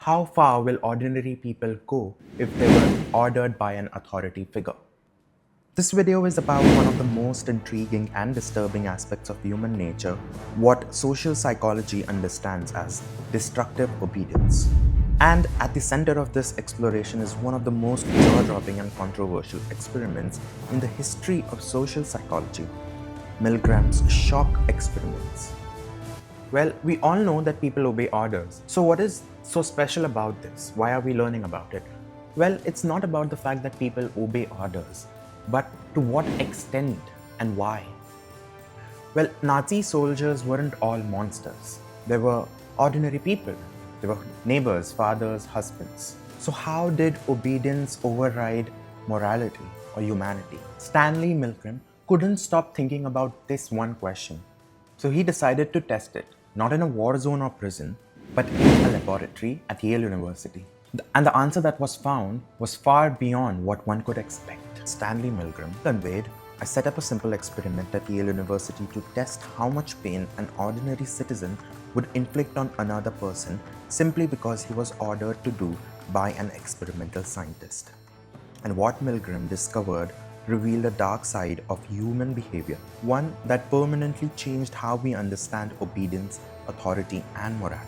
How far will ordinary people go if they were ordered by an authority figure? This video is about one of the most intriguing and disturbing aspects of human nature, what social psychology understands as destructive obedience. And at the center of this exploration is one of the most jaw-dropping and controversial experiments in the history of social psychology, MILGRAM'S shock experiments. Well, we all know that people obey orders. So what is so special about this? Why are we learning about it? Well, it's not about the fact that people obey orders, but to what extent and why. Well, Nazi soldiers weren't all monsters. They were ordinary people. They were neighbors, fathers, husbands. So how did obedience override morality or humanity? Stanley Milgram couldn't stop thinking about this one question. So he decided to test it, not in a war zone or prison, but in a laboratory at Yale University. And the answer that was found was far beyond what one could expect. Stanley Milgram conveyed, I set up a simple experiment at Yale University to test how much pain an ordinary citizen would inflict on another person simply because he was ordered to do by an experimental scientist. And what Milgram discovered revealed a dark side of human behavior, one that permanently changed how we understand obedience, authority, and morality.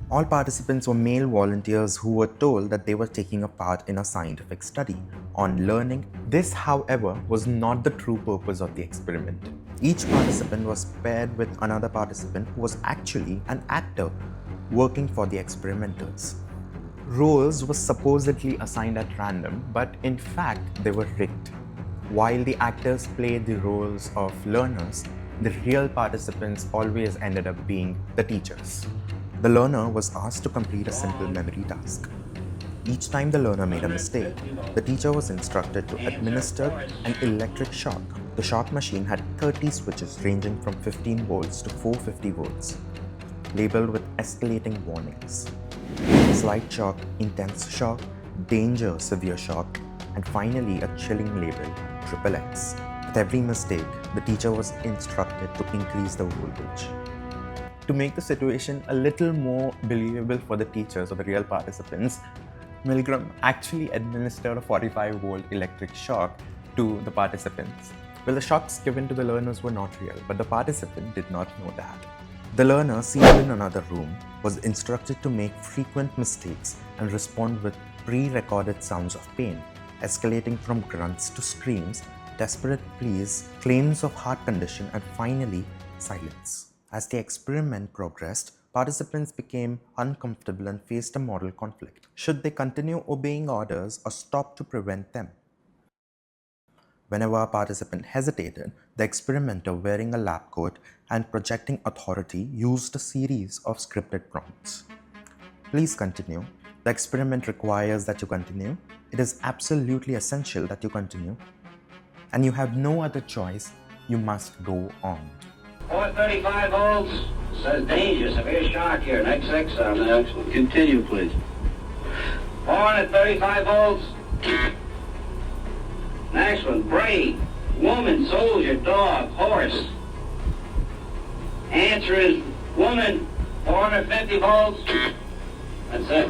All participants were male volunteers who were told that they were taking a part in a scientific study on learning. This, however, was not the true purpose of the experiment. Each participant was paired with another participant who was actually an actor working for the experimenters. Roles were supposedly assigned at random, but in fact they were rigged. While the actors played the roles of learners, the real participants always ended up being the teachers. The learner was asked to complete a simple memory task. Each time the learner made a mistake, the teacher was instructed to administer an electric shock. The shock machine had 30 switches ranging from 15 volts to 450 volts, labeled with escalating warnings. Slight shock, intense shock, danger, severe shock, and finally a chilling label, XXX. With every mistake, the teacher was instructed to increase the voltage. To make the situation a little more believable for the teachers or the real participants, Milgram actually administered a 45-volt electric shock to the participants. Well, the shocks given to the learners were not real, but the participant did not know that. The learner, seated in another room, was instructed to make frequent mistakes and respond with pre-recorded sounds of pain, escalating from grunts to screams, desperate pleas, claims of heart condition, and finally, silence. As the experiment progressed, participants became uncomfortable and faced a moral conflict. Should they continue obeying orders or stop to prevent them? Whenever a participant hesitated, the experimenter, wearing a lab coat and projecting authority, used a series of scripted prompts. Please continue. The experiment requires that you continue. It is absolutely essential that you continue. And you have no other choice. You must go on. 435 volts, says danger, severe shock here. Next on the next one. Continue, please. 435 volts. Next one, brave, woman, soldier, dog, horse. Answer is woman, 450 volts. That's it.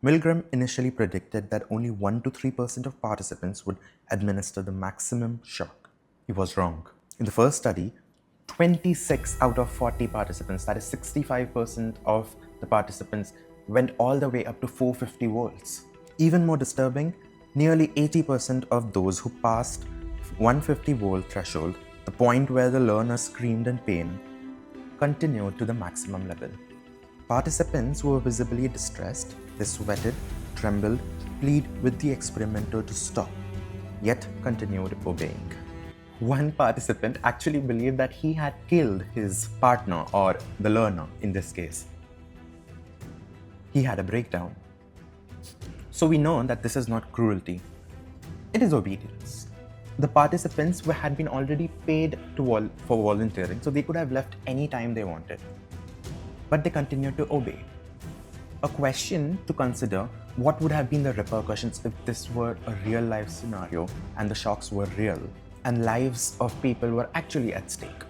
Milgram initially predicted that only 1 to 3% of participants would administer the maximum shock. He was wrong. In the first study, 26 out of 40 participants, that is 65% of the participants, went all the way up to 450 volts. Even more disturbing, nearly 80% of those who passed 150 volt threshold, the point where the learner screamed in pain, continued to the maximum level. Participants were visibly distressed. They sweated, trembled, pleaded with the experimenter to stop, yet continued obeying. One participant actually believed that he had killed his partner, or the learner in this case. He had a breakdown. So we know that this is not cruelty. It is obedience. The participants had been already paid for volunteering, so they could have left any time they wanted. But they continued to obey. A question to consider: what would have been the repercussions if this were a real life scenario and the shocks were real and lives of people were actually at stake?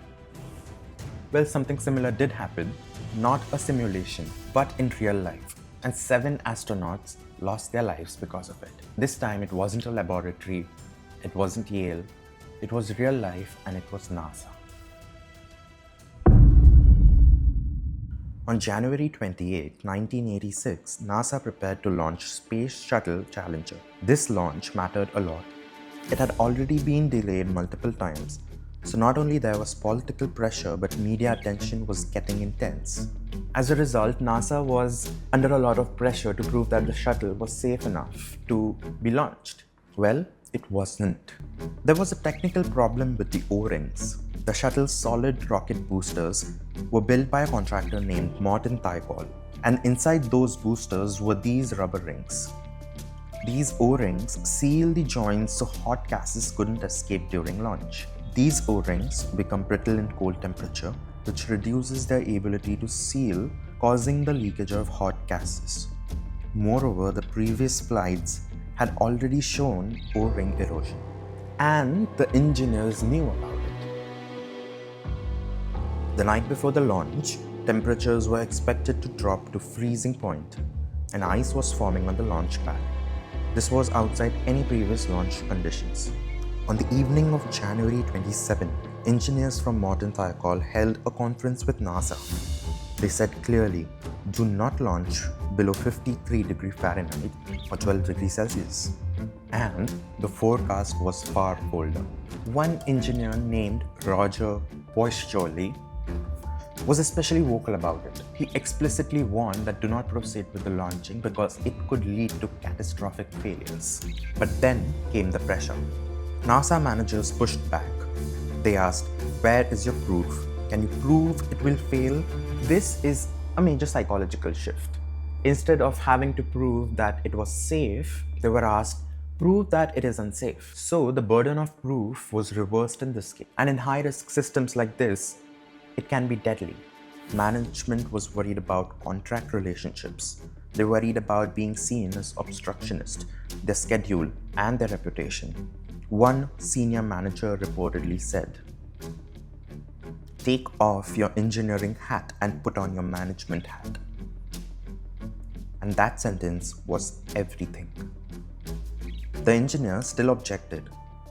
Well, something similar did happen, not a simulation, but in real life, and 7 astronauts lost their lives because of it. This time it wasn't a laboratory, it wasn't Yale, it was real life, and it was NASA. On January 28, 1986, NASA prepared to launch Space Shuttle Challenger. This launch mattered a lot. It had already been delayed multiple times, so not only there was political pressure, but media attention was getting intense. As a result, NASA was under a lot of pressure to prove that the shuttle was safe enough to be launched. Well, it wasn't. There was a technical problem with the O-rings. The shuttle's solid rocket boosters were built by a contractor named Morton Thiokol, and inside those boosters were these rubber rings. These O-rings seal the joints so hot gases couldn't escape during launch. These O-rings become brittle in cold temperature, which reduces their ability to seal, causing the leakage of hot gases. Moreover, the previous flights had already shown O-ring erosion, and the engineers knew about it. The night before the launch, temperatures were expected to drop to freezing point, and ice was forming on the launch pad. This was outside any previous launch conditions. On the evening of January 27, engineers from Morton Thiokol held a conference with NASA. They said clearly, do not launch below 53 degrees Fahrenheit or 12 degrees Celsius. And the forecast was far colder. One engineer named Roger Boisjoli was especially vocal about it. He explicitly warned that do not proceed with the launching because it could lead to catastrophic failures. But then came the pressure. NASA managers pushed back. They asked, where is your proof? Can you prove it will fail? This is a major psychological shift. Instead of having to prove that it was safe, they were asked, prove that it is unsafe. So the burden of proof was reversed in this case. And in high-risk systems like this, it can be deadly. Management was worried about contract relationships. They worried about being seen as obstructionist, their schedule, and their reputation. One senior manager reportedly said, take off your engineering hat and put on your management hat. And that sentence was everything. The engineers still objected,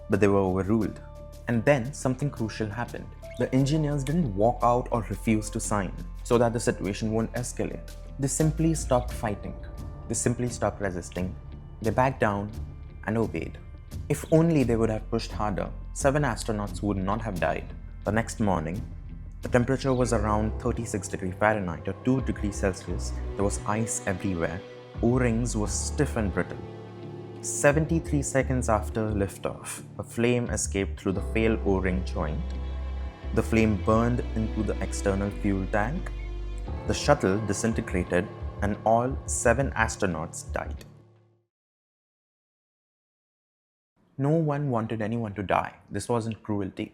but they were overruled. And then something crucial happened. The engineers didn't walk out or refuse to sign so that the situation won't escalate. They simply stopped fighting. They simply stopped resisting. They backed down and obeyed. If only they would have pushed harder, 7 astronauts would not have died. The next morning, the temperature was around 36 degrees Fahrenheit or 2 degrees Celsius. There was ice everywhere. O-rings were stiff and brittle. 73 seconds after liftoff, a flame escaped through the failed O-ring joint. The flame burned into the external fuel tank. The shuttle disintegrated and all 7 astronauts died. No one wanted anyone to die. This wasn't cruelty.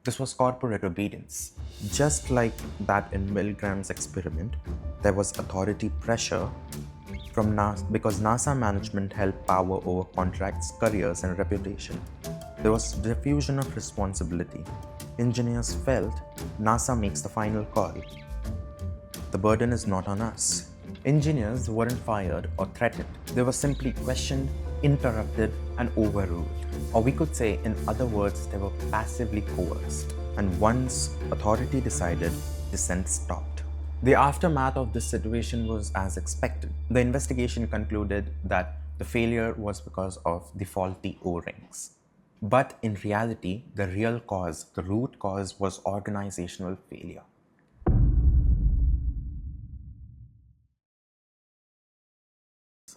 This was corporate obedience. Just like that in MILGRAM'S experiment, there was authority pressure from NASA because NASA management held power over contracts, careers, and reputation. There was diffusion of responsibility. Engineers felt NASA makes the final call. The burden is not on us. Engineers weren't fired or threatened. They were simply questioned, interrupted, and overruled. Or we could say, in other words, they were passively coerced. And once authority decided, dissent stopped. The aftermath of this situation was as expected. The investigation concluded that the failure was because of the faulty O-rings. But in reality, the real cause, the root cause, was organizational failure.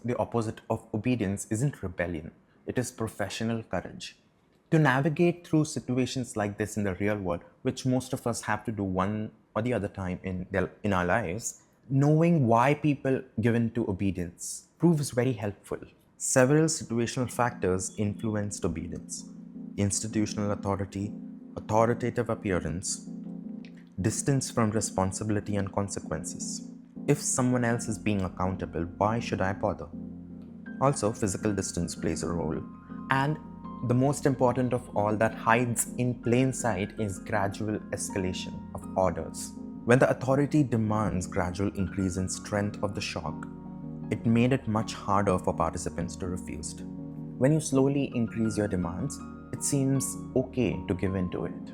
The opposite of obedience isn't rebellion, it is professional courage. To navigate through situations like this in the real world, which most of us have to do one or the other time in our lives, knowing why people give in to obedience proves very helpful. Several situational factors influenced obedience: institutional authority, authoritative appearance, distance from responsibility and consequences, If someone else is being accountable, why should I bother? Also, physical distance plays a role. And the most important of all that hides in plain sight is gradual escalation of orders. When the authority demands gradual increase in strength of the shock, it made it much harder for participants to refuse. When you slowly increase your demands, it seems okay to give in to it.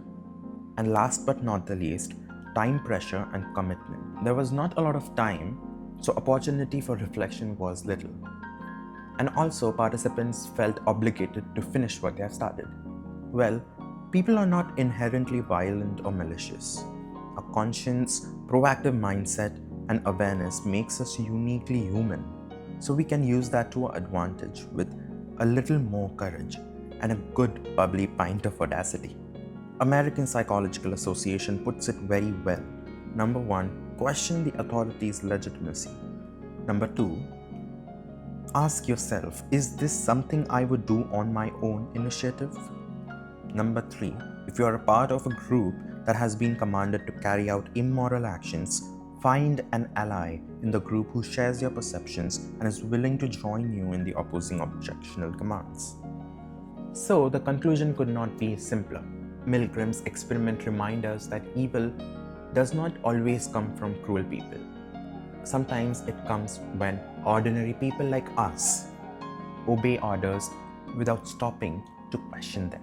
And last but not the least, time pressure and commitment. There was not a lot of time, so opportunity for reflection was little. And also, participants felt obligated to finish what they have started. Well, people are not inherently violent or malicious. A conscious, proactive mindset and awareness makes us uniquely human. So we can use that to our advantage with a little more courage and a good bubbly pint of audacity. American Psychological Association puts it very well. Number 1, question the authority's legitimacy. Number 2, ask yourself, is this something I would do on my own initiative? Number 3, if you are a part of a group that has been commanded to carry out immoral actions, find an ally in the group who shares your perceptions and is willing to join you in the opposing objectionable commands. So the conclusion could not be simpler. MILGRAM'S experiment reminds us that evil does not always come from cruel people. Sometimes it comes when ordinary people like us obey orders without stopping to question them.